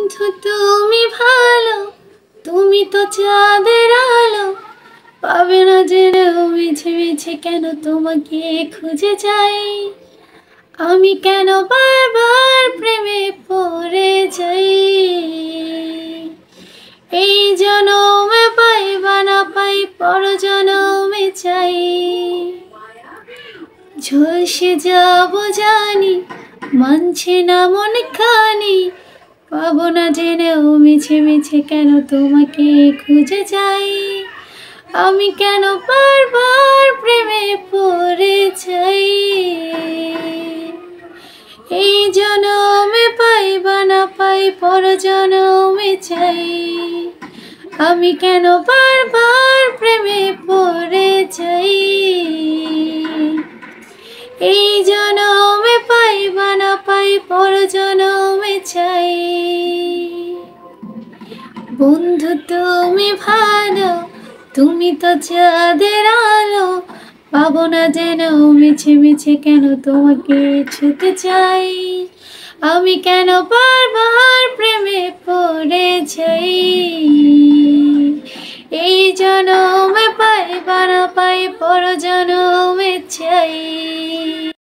বন্ধু তুমি ভালো, তুমি তো চাঁদের আলো, পাবে না জেনেও মিছে মিছে কেন তোমাকে খুঁজে যাই। আমি কেন বারবার প্রেমে পড়ে যাই। এই জনমে পাই বা না পাই, পর জনমে চাই। ঝলসে যাব জানি, মানছে না মন খানি, পাবো না জেনেও মিছে মিছে কেন তোমাকে খুঁজে যাই। আমি কেন বারবার প্রেমে পড়ে যাই। এই জনমে পাই বা না পাই, পর জনমে চাই। আমি কেন বারবার প্রেমে পড়ে যাই। এই জনমে পাই বা না পাই, পর জনমে চাই। বন্ধু তুমি ভালো, তুমি তো চাঁদের আলো, পাবো না যেন মিছে মিছে কেন তোমাকে ছুতে চাই। আমি কেন বারবার প্রেমে পড়ে যাই।